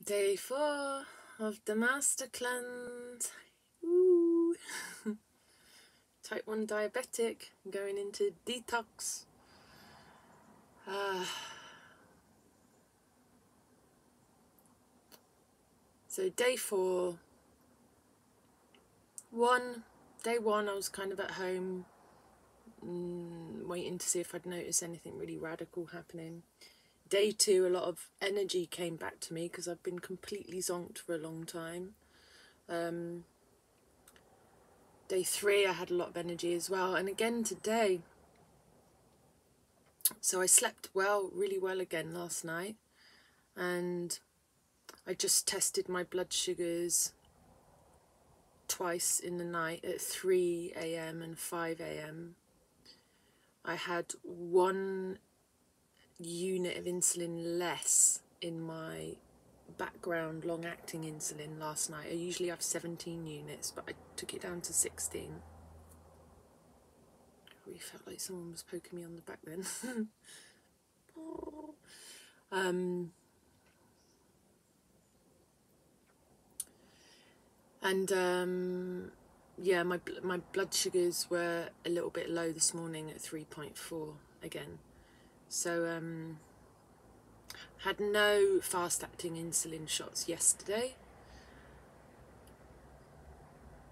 Day 4 of the Master Cleanse. Woo. Type 1 diabetic, going into detox. So day 4. Day 1 I was kind of at home, waiting to see if I'd notice anything really radical happening. Day 2, a lot of energy came back to me because I've been completely zonked for a long time. Day 3 I had a lot of energy as well, and again today. So I slept really well again last night, and I just tested my blood sugars twice in the night at 3 a.m. and 5 a.m. I had 1 unit of insulin less in my background long-acting insulin last night. I usually have 17 units, but I took it down to 16. I really felt like someone was poking me on the back then. Yeah, my blood sugars were a little bit low this morning at 3.4 again. So had no fast-acting insulin shots yesterday.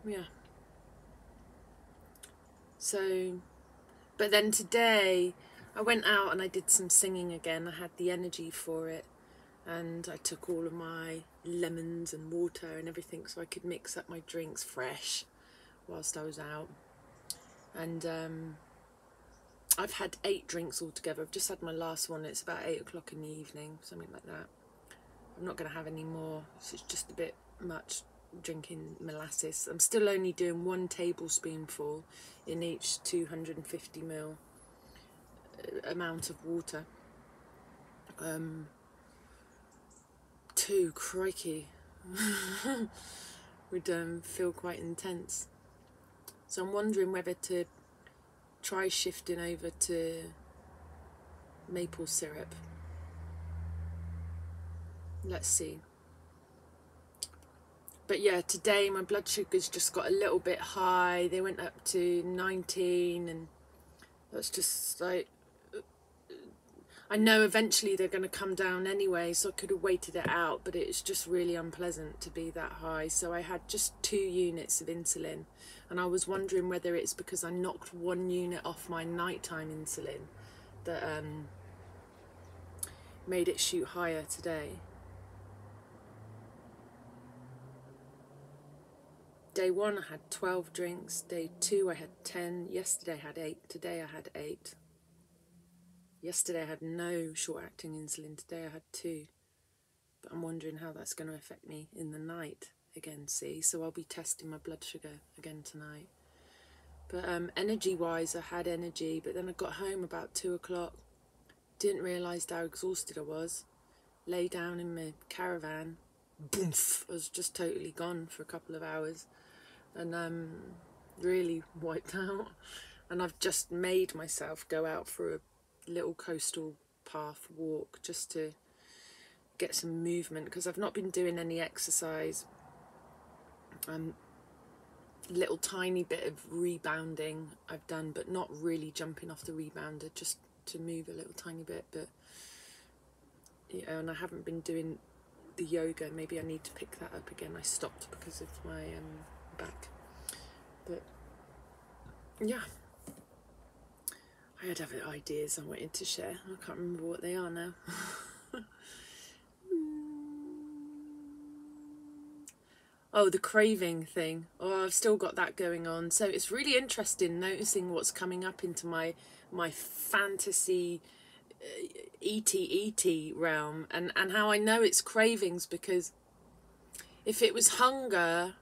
Yeah. So, but then today I went out and I did some singing again. I had the energy for it, and I took all of my lemons and water and everything so I could mix up my drinks fresh whilst I was out. And I've had 8 drinks altogether. I've just had my last one. It's about 8 o'clock in the evening, something like that. I'm not going to have any more. It's just a bit much drinking molasses. I'm still only doing 1 tablespoonful in each 250ml amount of water. 2, crikey, would feel quite intense. So I'm wondering whether to try shifting over to maple syrup. Let's see. But yeah, today my blood sugars just got a little bit high. They went up to 19, and that's just like, I know eventually they're going to come down anyway, so I could have waited it out, but it's just really unpleasant to be that high. So I had just 2 units of insulin, and I was wondering whether it's because I knocked 1 unit off my nighttime insulin that made it shoot higher today. Day 1 I had 12 drinks, day 2 I had 10, yesterday I had 8, today I had 8. Yesterday I had no short-acting insulin, today I had 2. But I'm wondering how that's going to affect me in the night again, see? So I'll be testing my blood sugar again tonight. But energy-wise, I had energy, but then I got home about 2 o'clock. Didn't realise how exhausted I was. Lay down in my caravan. Boomf! I was just totally gone for a couple of hours. And really wiped out. And I've just made myself go out for a little coastal path walk just to get some movement, because I've not been doing any exercise. Little tiny bit of rebounding I've done, but not really jumping off the rebounder, just to move a little tiny bit. But yeah, and I haven't been doing the yoga. Maybe I need to pick that up again. I stopped because of my back. But yeah, I had other ideas I wanted to share. I can't remember what they are now. Oh, the craving thing. Oh, I've still got that going on. So it's really interesting noticing what's coming up into my fantasy ET realm, and how I know it's cravings, because if it was hunger,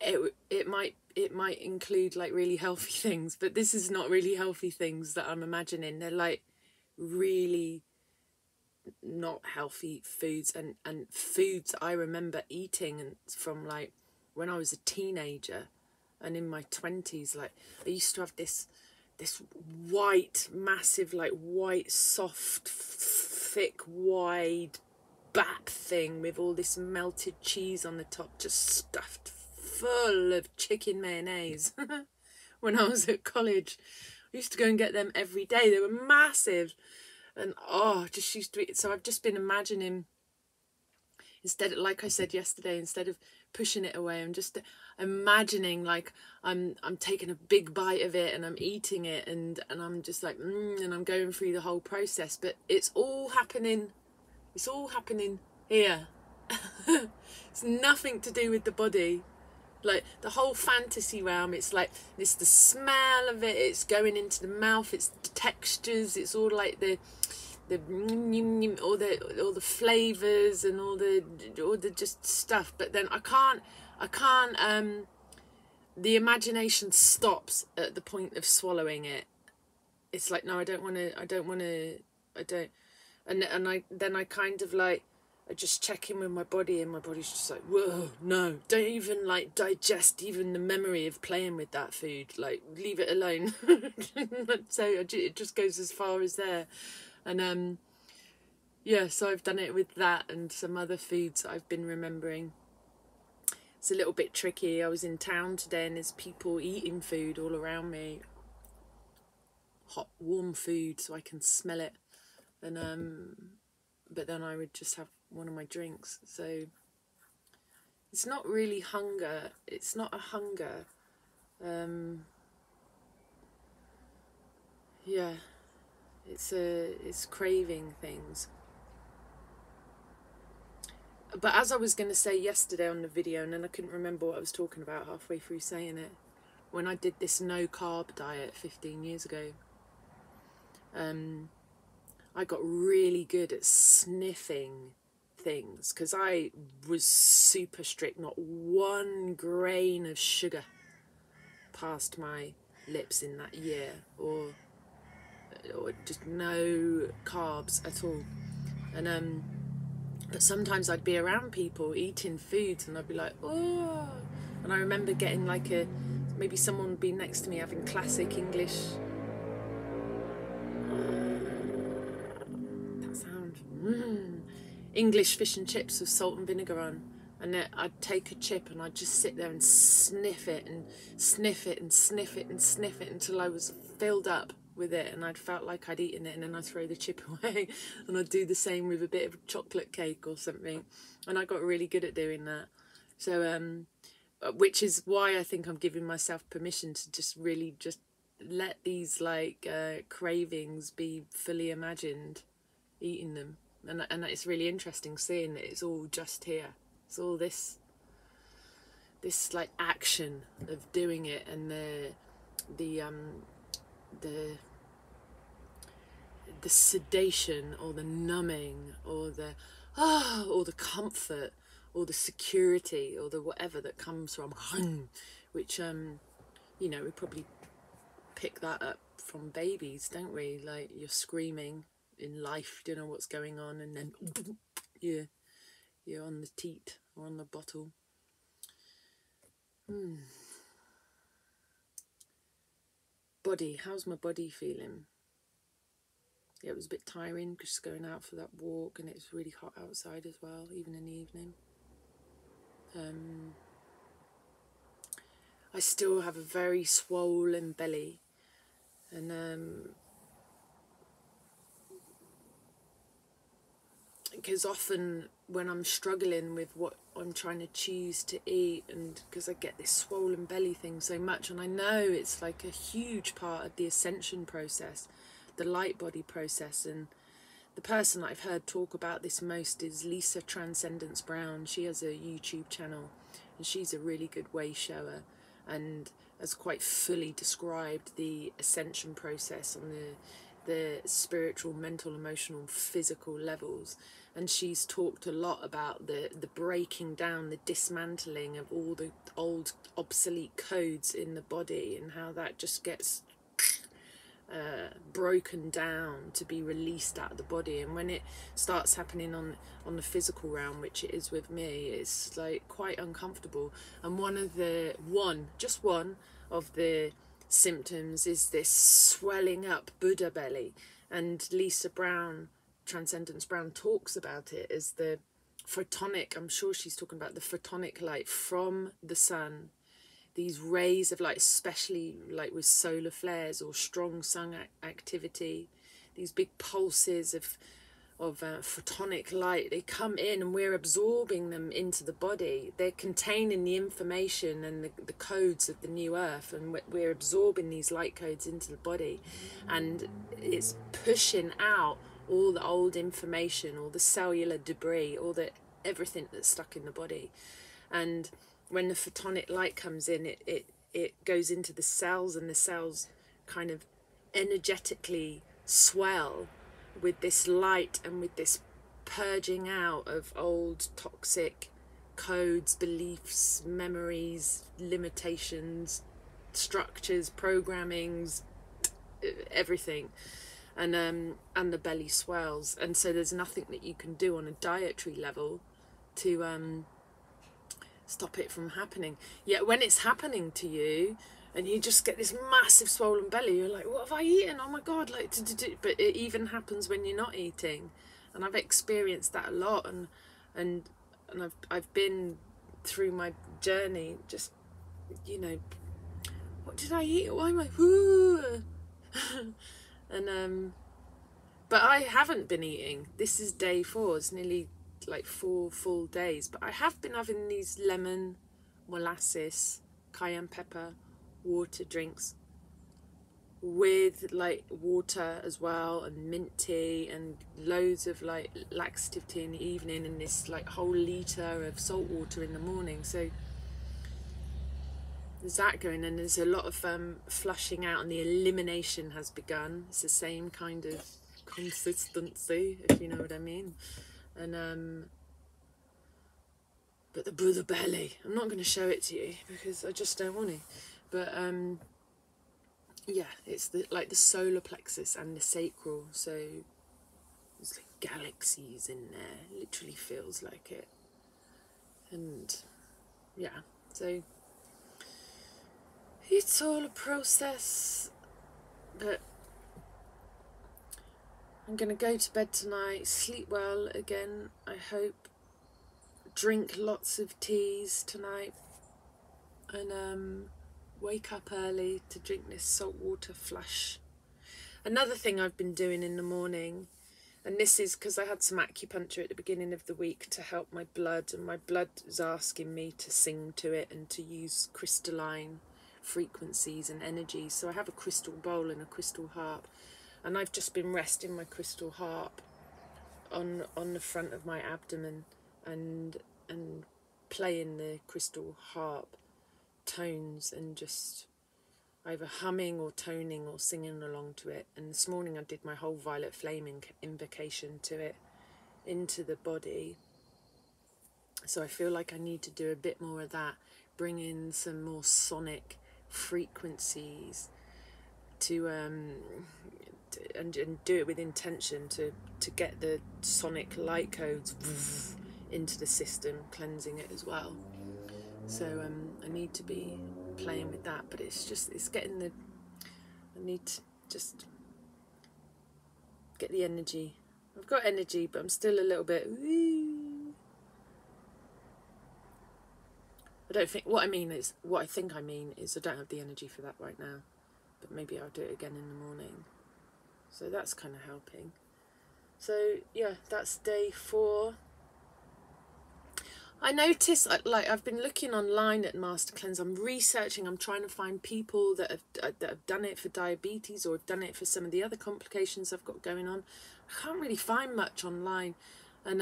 it might include like really healthy things, but this is not really healthy things that I'm imagining. They're like really not healthy foods, and foods I remember eating from like when I was a teenager and in my 20s. Like I used to have this white, massive, like white, soft, thick, wide kebab thing with all this melted cheese on the top, just stuffed full of chicken mayonnaise. When I was at college, I used to go and get them every day. They were massive, and just used to eat. So I've just been imagining, instead, like I said yesterday, instead of pushing it away, I'm just imagining like I'm taking a big bite of it and I'm eating it, and I'm just like and I'm going through the whole process. But it's all happening here. It's nothing to do with the body. Like the whole fantasy realm, it's like it's the smell of it, it's going into the mouth, it's the textures, it's all like all the flavors and all the just stuff. But then I can't the imagination stops at the point of swallowing it. It's like, no, I don't want to, and I kind of like, I just check in with my body, and my body's just like, whoa, no, don't even like digest even the memory of playing with that food, like leave it alone. So it just goes as far as there. And yeah, so I've done it with that and some other foods that I've been remembering. It's a little bit tricky. I was in town today and there's people eating food all around me, hot warm food, so I can smell it. And but then I would just have one of my drinks. So it's not really hunger, it's not a hunger. Yeah, it's craving things. But as I was going to say yesterday on the video, and then I couldn't remember what I was talking about halfway through saying it, when I did this no carb diet 15 years ago, I got really good at sniffing things, because I was super strict. Not one grain of sugar passed my lips in that year, or just no carbs at all. And but sometimes I'd be around people eating foods and I'd be like, oh, and I remember getting like maybe someone would be next to me having classic English, that sound, English fish and chips with salt and vinegar on, and then I'd take a chip and I'd just sit there and sniff it and sniff it and sniff it and sniff it until I was filled up with it, and I'd felt like I'd eaten it, and then I'd throw the chip away. And I'd do the same with a bit of chocolate cake or something, and I got really good at doing that. So which is why I think I'm giving myself permission to just really just let these like cravings be fully imagined, eating them. And it's really interesting seeing that it's all just here. It's all this like action of doing it, and the sedation or the numbing or the comfort or the security or the whatever that comes from which you know, we probably pick that up from babies, don't we? Like, you're screaming in life, don't know what's going on, and then you're on the teat or on the bottle. Body, how's my body feeling? Yeah, it was a bit tiring just going out for that walk, and it's really hot outside as well, even in the evening. I still have a very swollen belly, and because often when I'm struggling with what I'm trying to choose to eat, and because I get this swollen belly thing so much, and I know it's like a huge part of the ascension process, the light body process. And the person that I've heard talk about this most is Lisa Transcendence Brown. She has a YouTube channel, and she's a really good way shower, and has quite fully described the ascension process on the spiritual, mental, emotional, physical levels. And she's talked a lot about the breaking down, the dismantling of all the old obsolete codes in the body, and how that just gets broken down to be released out of the body. And when it starts happening on the physical realm, which it is with me, it's like quite uncomfortable. And one of the symptoms is this swelling up Buddha belly. And Lisa Brown Transcendence Brown talks about it as the photonic, I'm sure she's talking about the photonic light from the sun, these rays of light, especially like with solar flares or strong sun activity, these big pulses of photonic light, they come in and we're absorbing them into the body. They're containing the information and the codes of the new earth, and we're absorbing these light codes into the body, and it's pushing out all the old information, all the cellular debris, all the everything that's stuck in the body. And when the photonic light comes in, it goes into the cells, and the cells kind of energetically swell with this light and with this purging out of old toxic codes, beliefs, memories, limitations, structures, programmings, everything. And the belly swells, and so there's nothing that you can do on a dietary level to stop it from happening. Yet when it's happening to you and you just get this massive swollen belly, you're like, what have I eaten? Oh my God, like, but it even happens when you're not eating. And I've experienced that a lot, and I've been through my journey, just, you know, what did I eat? Why am I and but I haven't been eating. This is day 4. It's nearly like 4 full days, but I have been having these lemon, molasses, cayenne pepper water drinks with like water as well, and mint tea, and loads of like laxative tea in the evening, and this like whole litre of salt water in the morning. So there's that going, and there's a lot of flushing out, and the elimination has begun. It's the same kind of consistency, if you know what I mean. And but the belly, I'm not going to show it to you because I just don't want to, but yeah, it's like the solar plexus and the sacral, so there's like galaxies in there. It literally feels like it. And yeah, so it's all a process, but I'm going to go to bed tonight, sleep well again, I hope, drink lots of teas tonight, and wake up early to drink this saltwater flush. Another thing I've been doing in the morning, and this is because I had some acupuncture at the beginning of the week to help my blood, and my blood is asking me to sing to it and to use crystalline frequencies and energies. So I have a crystal bowl and a crystal harp, and I've just been resting my crystal harp on the front of my abdomen and playing the crystal harp tones and just either humming or toning or singing along to it. And this morning I did my whole violet flame invocation to it into the body. So I feel like I need to do a bit more of that, bring in some more sonic frequencies to and do it with intention to get the sonic light codes into the system, cleansing it as well. So I need to be playing with that, but it's getting the, I need to just get the energy. I've got energy, but I'm still a little bit I don't think, what I think I mean is I don't have the energy for that right now, but maybe I'll do it again in the morning. So that's kind of helping. So yeah, that's day 4. I noticed, like, I've been looking online at Master Cleanse. I'm researching. I'm trying to find people that have done it for diabetes or have done it for some of the other complications I've got going on. I can't really find much online, and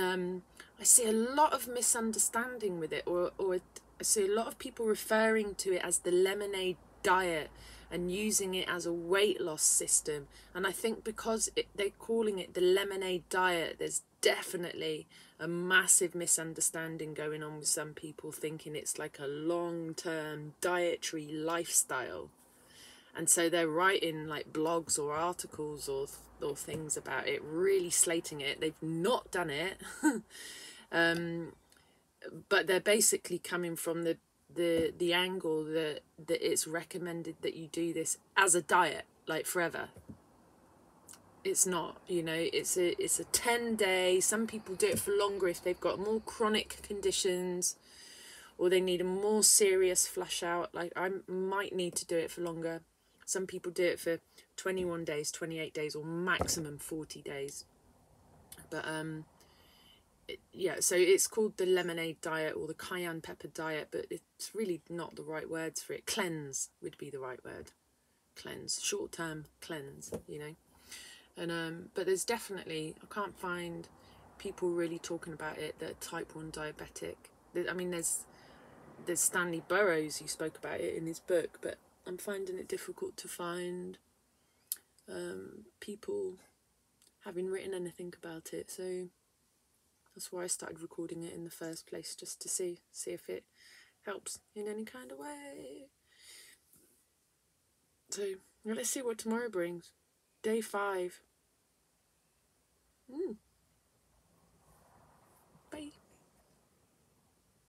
I see a lot of misunderstanding with it, or I see a lot of people referring to it as the lemonade diet and using it as a weight loss system. And I think because they're calling it the lemonade diet, there's definitely a massive misunderstanding going on with some people, thinking it's like a long-term dietary lifestyle. And so they're writing like blogs or articles or things about it, really slating it. They've not done it, but they're basically coming from the angle that it's recommended that you do this as a diet, like forever. It's not, you know, it's a 10-day. Some people do it for longer if they've got more chronic conditions or they need a more serious flush out. Like I might need to do it for longer. Some people do it for 21 days, 28 days, or maximum 40 days. But yeah, so it's called the lemonade diet or the cayenne pepper diet, but it's really not the right words for it. Cleanse would be the right word. Cleanse, short-term cleanse, you know. And but there's definitely, I can't find people really talking about it that are type 1 diabetic. I mean, there's Stanley Burrows who spoke about it in his book, but I'm finding it difficult to find people having written anything about it. So that's why I started recording it in the first place, just to see if it helps in any kind of way. So let's see what tomorrow brings. Day 5.